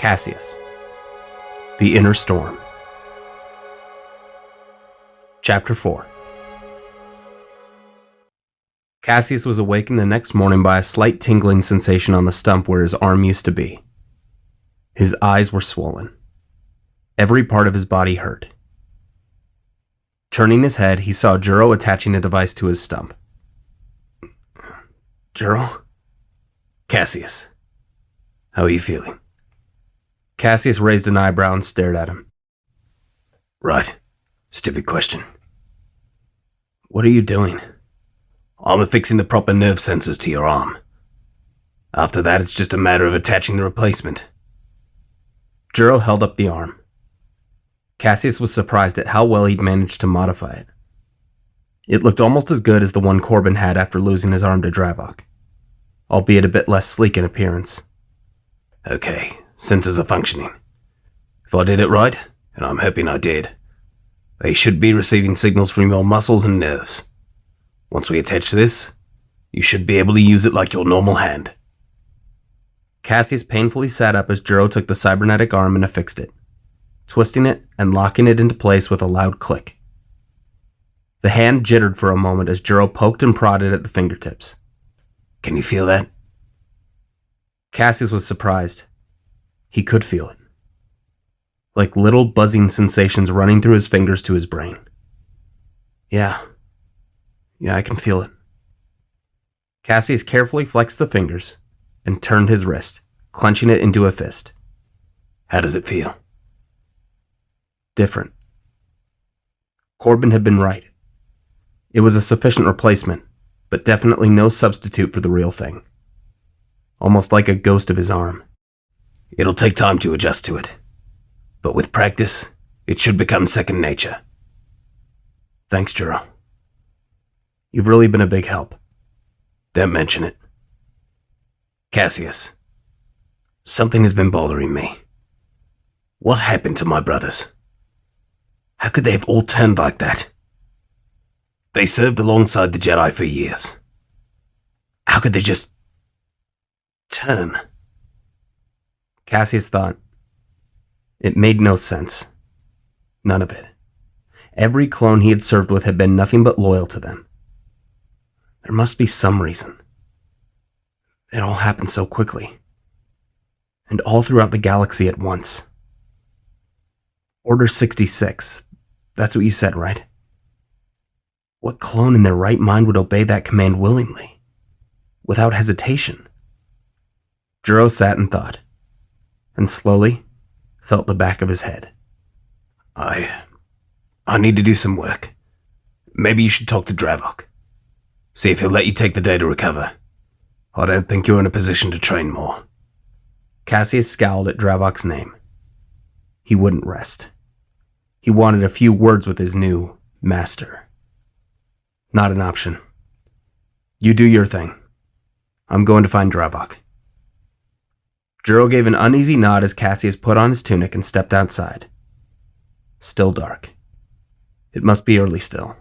Caseus. The Inner Storm. Chapter 4. Caseus was awakened the next morning by a slight tingling sensation on the stump where his arm used to be. His eyes were swollen. Every part of his body hurt. Turning his head, he saw Juro attaching a device to his stump. Juro? Caseus. How are you feeling? Caseus raised an eyebrow and stared at him. Right. Stupid question. What are you doing? I'm affixing the proper nerve sensors to your arm. After that, it's just a matter of attaching the replacement. Juro held up the arm. Caseus was surprised at how well he'd managed to modify it. It looked almost as good as the one Corbin had after losing his arm to Dravok, albeit a bit less sleek in appearance. Okay, sensors are functioning. If I did it right, and I'm hoping I did, they should be receiving signals from your muscles and nerves. Once we attach this, you should be able to use it like your normal hand. Caseus painfully sat up as Juro took the cybernetic arm and affixed it, twisting it and locking it into place with a loud click. The hand jittered for a moment as Juro poked and prodded at the fingertips. Can you feel that? Caseus was surprised. He could feel it. Like little buzzing sensations running through his fingers to his brain. Yeah, I can feel it. Caseus carefully flexed the fingers and turned his wrist, clenching it into a fist. How does it feel? Different. Corbin had been right. It was a sufficient replacement, but definitely no substitute for the real thing. Almost like a ghost of his arm. It'll take time to adjust to it, but with practice, it should become second nature. Thanks, Juro. You've really been a big help. Don't mention it. Caseus, something has been bothering me. What happened to my brothers? How could they have all turned like that? They served alongside the Jedi for years. How could they just turn? Caseus thought. It made no sense. None of it. Every clone he had served with had been nothing but loyal to them. There must be some reason. It all happened so quickly. And all throughout the galaxy at once. Order 66. That's what you said, right? What clone in their right mind would obey that command willingly? Without hesitation? Juro sat and thought, and slowly felt the back of his head. I need to do some work. Maybe you should talk to Dravok. See if he'll let you take the day to recover. I don't think you're in a position to train more. Caseus scowled at Dravok's name. He wouldn't rest. He wanted a few words with his new master. Not an option. You do your thing. I'm going to find Dravok. Juro gave an uneasy nod as Caseus put on his tunic and stepped outside. Still dark. It must be early still.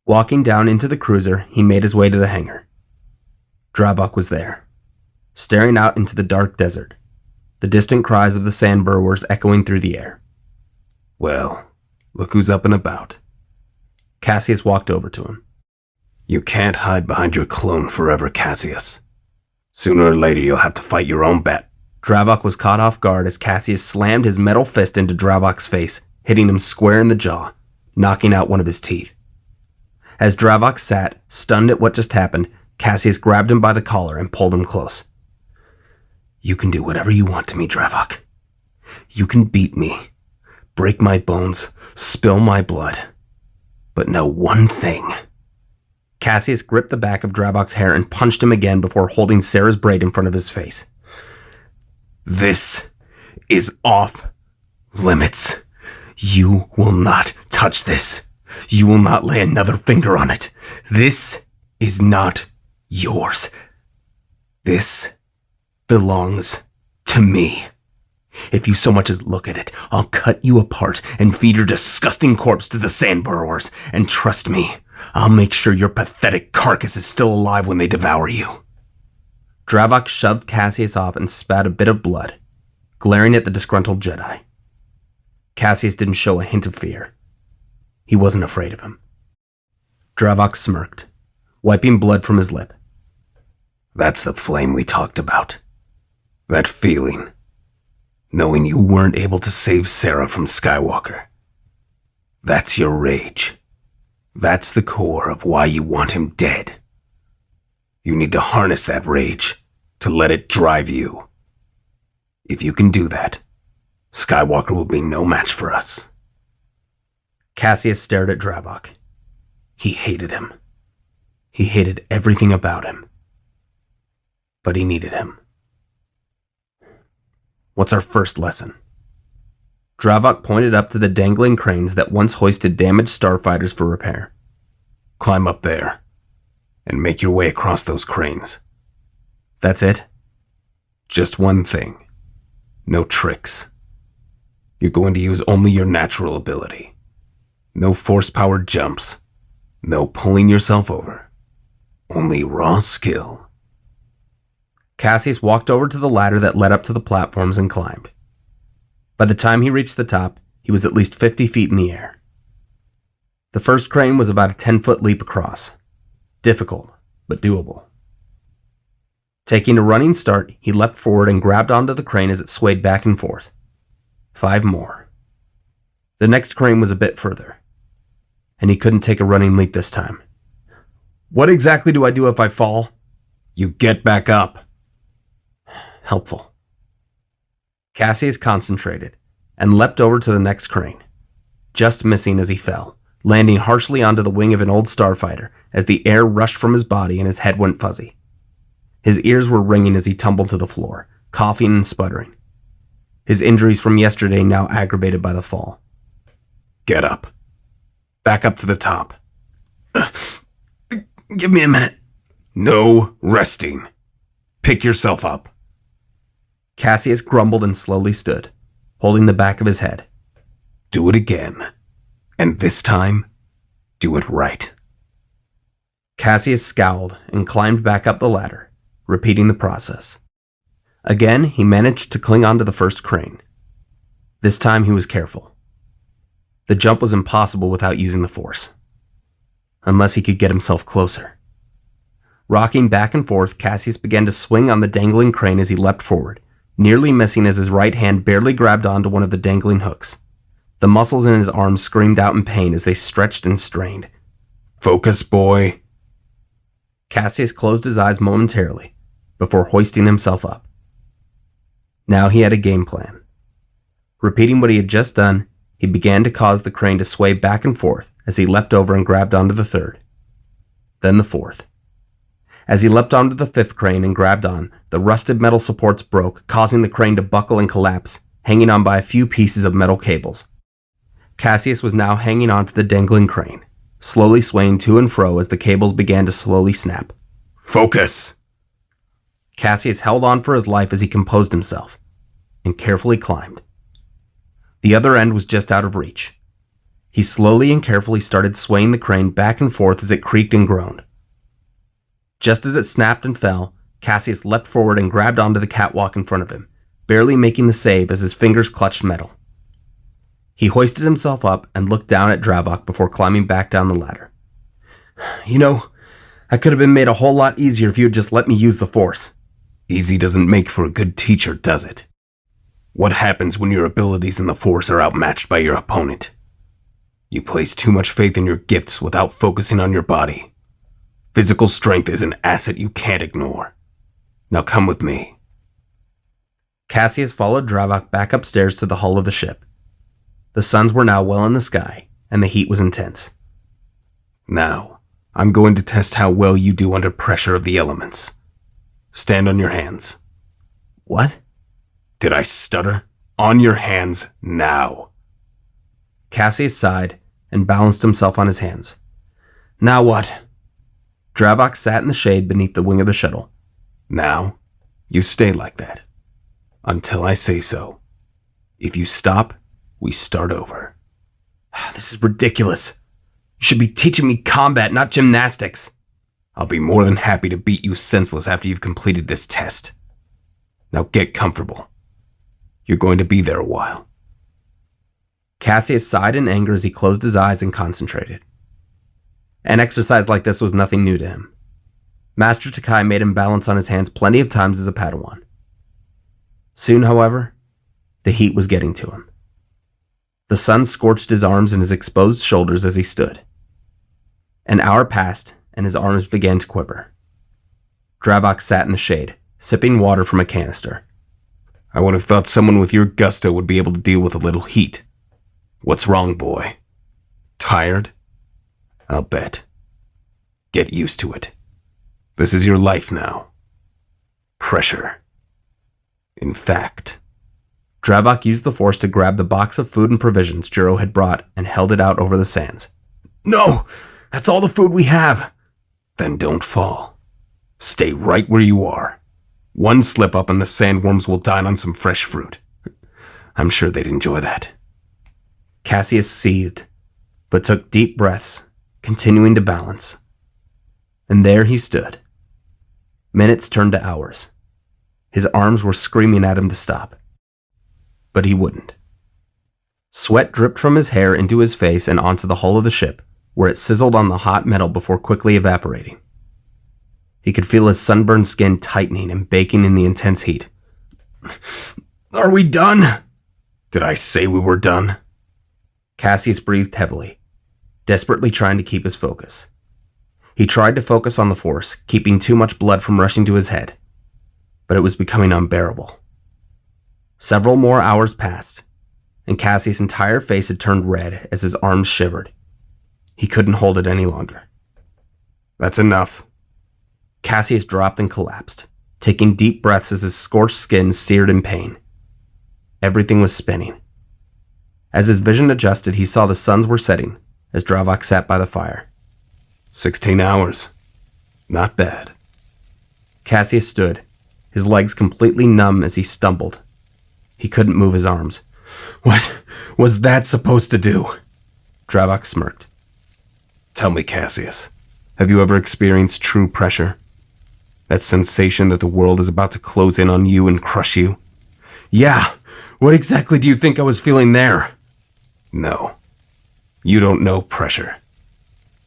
Walking down into the cruiser, he made his way to the hangar. Dravok was there, staring out into the dark desert, the distant cries of the sand burrowers echoing through the air. Well, look who's up and about. Caseus walked over to him. You can't hide behind your clone forever, Caseus. Sooner or later you'll have to fight your own bat. Dravok was caught off guard as Caseus slammed his metal fist into Dravok's face, hitting him square in the jaw, knocking out one of his teeth. As Dravok sat, stunned at what just happened, Caseus grabbed him by the collar and pulled him close. You can do whatever you want to me, Dravok. You can beat me, break my bones, spill my blood. But know one thing. Caseus gripped the back of Dravok's hair and punched him again before holding Sarah's braid in front of his face. This is off limits. You will not touch this. You will not lay another finger on it. This is not yours. This belongs to me. If you so much as look at it, I'll cut you apart and feed your disgusting corpse to the sand burrowers. And trust me, I'll make sure your pathetic carcass is still alive when they devour you. Dravok shoved Caseus off and spat a bit of blood, glaring at the disgruntled Jedi. Caseus didn't show a hint of fear. He wasn't afraid of him. Dravok smirked, wiping blood from his lip. That's the flame we talked about. That feeling. Knowing you weren't able to save Sarah from Skywalker. That's your rage. That's the core of why you want him dead. You need to harness that rage to let it drive you. If you can do that, Skywalker will be no match for us. Caseus stared at Dravok. He hated him. He hated everything about him. But he needed him. What's our first lesson? Dravok pointed up to the dangling cranes that once hoisted damaged starfighters for repair. Climb up there, and make your way across those cranes. That's it? Just one thing. No tricks. You're going to use only your natural ability. No force-powered jumps. No pulling yourself over. Only raw skill. Caseus walked over to the ladder that led up to the platforms and climbed. By the time he reached the top, he was at least 50 feet in the air. The first crane was about a 10-foot leap across. Difficult, but doable. Taking a running start, he leapt forward and grabbed onto the crane as it swayed back and forth. 5 more. The next crane was a bit further, and he couldn't take a running leap this time. What exactly do I do if I fall? You get back up. Helpful. Caseus concentrated and leapt over to the next crane, just missing as he fell, landing harshly onto the wing of an old starfighter as the air rushed from his body and his head went fuzzy. His ears were ringing as he tumbled to the floor, coughing and sputtering. His injuries from yesterday now aggravated by the fall. Get up. Back up to the top. Give me a minute. No resting. Pick yourself up. Caseus grumbled and slowly stood, holding the back of his head. Do it again. And this time, do it right. Caseus scowled and climbed back up the ladder, repeating the process. Again, he managed to cling onto the first crane. This time he was careful. The jump was impossible without using the Force. Unless he could get himself closer. Rocking back and forth, Caseus began to swing on the dangling crane as he leapt forward, nearly missing as his right hand barely grabbed onto one of the dangling hooks. The muscles in his arms screamed out in pain as they stretched and strained. Focus, boy. Caseus closed his eyes momentarily before hoisting himself up. Now he had a game plan. Repeating what he had just done, he began to cause the crane to sway back and forth as he leapt over and grabbed onto the third. Then the fourth. As he leapt onto the fifth crane and grabbed on, the rusted metal supports broke, causing the crane to buckle and collapse, hanging on by a few pieces of metal cables. Caseus was now hanging onto the dangling crane, slowly swaying to and fro as the cables began to slowly snap. Focus! Caseus held on for his life as he composed himself, and carefully climbed. The other end was just out of reach. He slowly and carefully started swaying the crane back and forth as it creaked and groaned. Just as it snapped and fell, Caseus leapt forward and grabbed onto the catwalk in front of him, barely making the save as his fingers clutched metal. He hoisted himself up and looked down at Dravok before climbing back down the ladder. You know, I could have been made a whole lot easier if you had just let me use the Force. Easy doesn't make for a good teacher, does it? What happens when your abilities in the Force are outmatched by your opponent? You place too much faith in your gifts without focusing on your body. Physical strength is an asset you can't ignore. Now come with me. Caseus followed Dravok back upstairs to the hull of the ship. The suns were now well in the sky, and the heat was intense. Now, I'm going to test how well you do under pressure of the elements. Stand on your hands. What? Did I stutter? On your hands now. Caseus sighed and balanced himself on his hands. Now what? Dravok sat in the shade beneath the wing of the shuttle. Now, you stay like that. Until I say so. If you stop, we start over. This is ridiculous. You should be teaching me combat, not gymnastics. I'll be more than happy to beat you senseless after you've completed this test. Now get comfortable. You're going to be there a while. Caseus sighed in anger as he closed his eyes and concentrated. An exercise like this was nothing new to him. Master Takai made him balance on his hands plenty of times as a Padawan. Soon, however, the heat was getting to him. The sun scorched his arms and his exposed shoulders as he stood. An hour passed, and his arms began to quiver. Dravok sat in the shade, sipping water from a canister. I would have thought someone with your gusto would be able to deal with a little heat. What's wrong, boy? Tired? I'll bet. Get used to it. This is your life now. Pressure. In fact, Dravok used the Force to grab the box of food and provisions Juro had brought and held it out over the sands. No! That's all the food we have! Then don't fall. Stay right where you are. One slip up and the sandworms will dine on some fresh fruit. I'm sure they'd enjoy that. Caseus seethed, but took deep breaths, continuing to balance. And there he stood. Minutes turned to hours. His arms were screaming at him to stop. But he wouldn't. Sweat dripped from his hair into his face and onto the hull of the ship, where it sizzled on the hot metal before quickly evaporating. He could feel his sunburned skin tightening and baking in the intense heat. Are we done? Did I say we were done? Caseus breathed heavily, desperately trying to keep his focus. He tried to focus on the Force, keeping too much blood from rushing to his head, but it was becoming unbearable. Several more hours passed, and Caseus' entire face had turned red as his arms shivered. He couldn't hold it any longer. That's enough. Caseus dropped and collapsed, taking deep breaths as his scorched skin seared in pain. Everything was spinning. As his vision adjusted, he saw the suns were setting as Dravok sat by the fire. 16 hours. Not bad. Caseus stood, his legs completely numb as he stumbled. He couldn't move his arms. What was that supposed to do? Dravok smirked. Tell me, Caseus, have you ever experienced true pressure? That sensation that the world is about to close in on you and crush you? Yeah, what exactly do you think I was feeling there? No, you don't know pressure.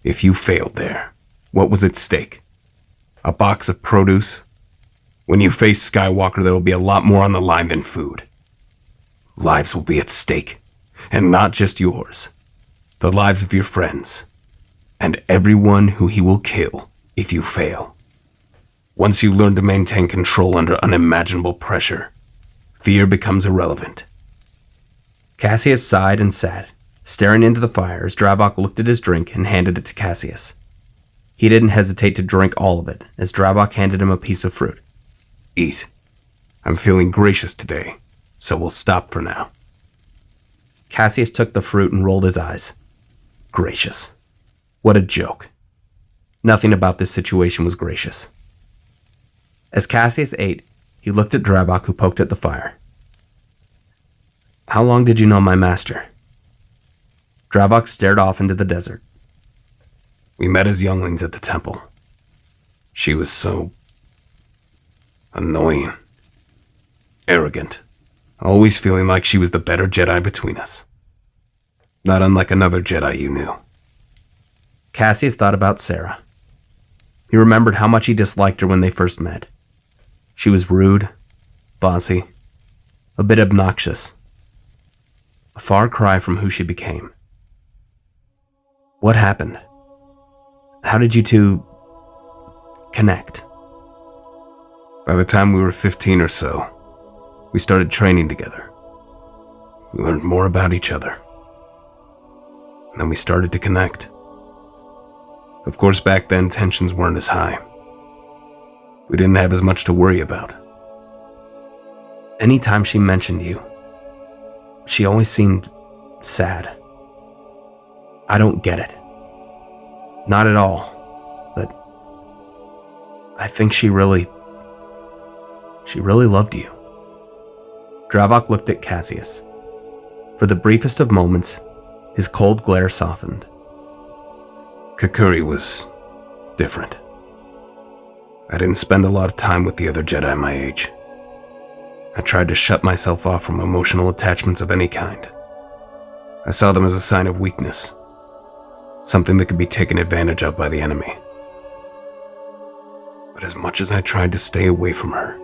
If you failed there, what was at stake? A box of produce? When you face Skywalker, there will be a lot more on the line than food. Lives will be at stake, and not just yours. The lives of your friends, and everyone who he will kill if you fail. Once you learn to maintain control under unimaginable pressure, fear becomes irrelevant. Caseus sighed and sat, staring into the fire as Dravok looked at his drink and handed it to Caseus. He didn't hesitate to drink all of it as Dravok handed him a piece of fruit. Eat. I'm feeling gracious today, so we'll stop for now. Caseus took the fruit and rolled his eyes. Gracious. What a joke. Nothing about this situation was gracious. As Caseus ate, he looked at Dravok, who poked at the fire. How long did you know my master? Dravok stared off into the desert. We met as younglings at the temple. She was so annoying, arrogant, always feeling like she was the better Jedi between us. Not unlike another Jedi you knew. Caseus thought about Sarah. He remembered how much he disliked her when they first met. She was rude, bossy, a bit obnoxious. A far cry from who she became. What happened? How did you two connect? By the time we were 15 or so, we started training together. We learned more about each other. And then we started to connect. Of course, back then, tensions weren't as high. We didn't have as much to worry about. Anytime she mentioned you, she always seemed sad. I don't get it. Not at all. But I think she really loved you. Dravok looked at Caseus. For the briefest of moments, his cold glare softened. Kakuri was different. I didn't spend a lot of time with the other Jedi my age. I tried to shut myself off from emotional attachments of any kind. I saw them as a sign of weakness, something that could be taken advantage of by the enemy. But as much as I tried to stay away from her,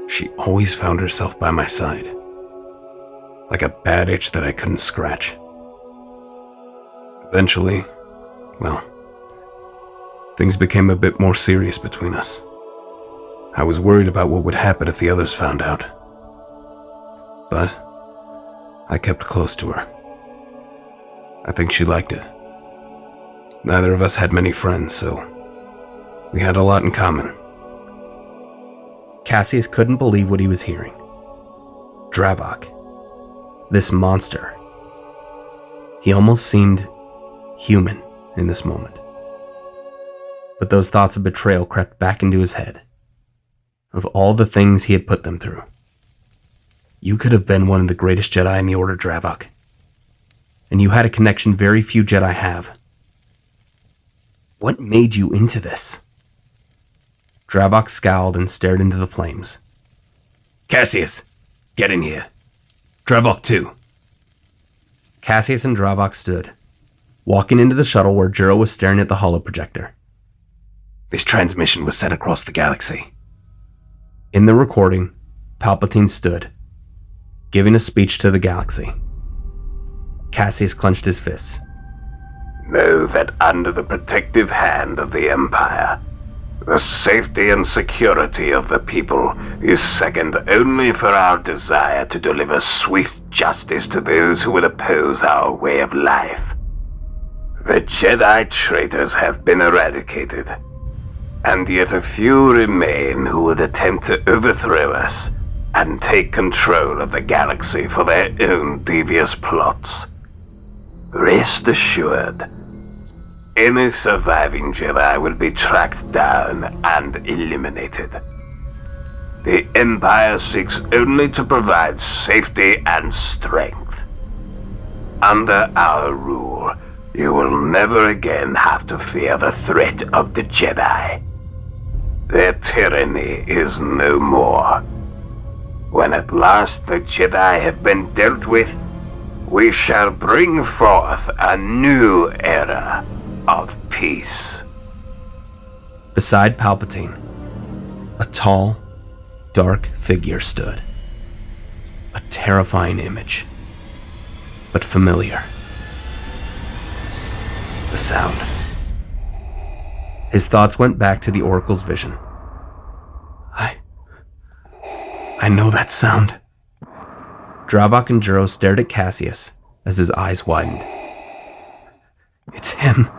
she always found herself by my side, like a bad itch that I couldn't scratch. Eventually, well, things became a bit more serious between us. I was worried about what would happen if the others found out. But I kept close to her. I think she liked it. Neither of us had many friends, so we had a lot in common. Caseus couldn't believe what he was hearing. Dravok. This monster. He almost seemed human in this moment. But those thoughts of betrayal crept back into his head. Of all the things he had put them through. You could have been one of the greatest Jedi in the Order, Dravok. And you had a connection very few Jedi have. What made you into this? Dravok scowled and stared into the flames. Caseus, get in here. Dravok too. Caseus and Dravok stood, walking into the shuttle where Juro was staring at the holoprojector. This transmission was sent across the galaxy. In the recording, Palpatine stood, giving a speech to the galaxy. Caseus clenched his fists. Know that under the protective hand of the Empire, the safety and security of the people is second only for our desire to deliver swift justice to those who would oppose our way of life. The Jedi traitors have been eradicated, and yet a few remain who would attempt to overthrow us and take control of the galaxy for their own devious plots. Rest assured, any surviving Jedi will be tracked down and eliminated. The Empire seeks only to provide safety and strength. Under our rule, you will never again have to fear the threat of the Jedi. Their tyranny is no more. When at last the Jedi have been dealt with, we shall bring forth a new era of peace. Beside Palpatine, a tall, dark figure stood. A terrifying image, but familiar. The sound. His thoughts went back to the Oracle's vision. I know that sound. Dravok and Juro stared at Caseus as his eyes widened. It's him.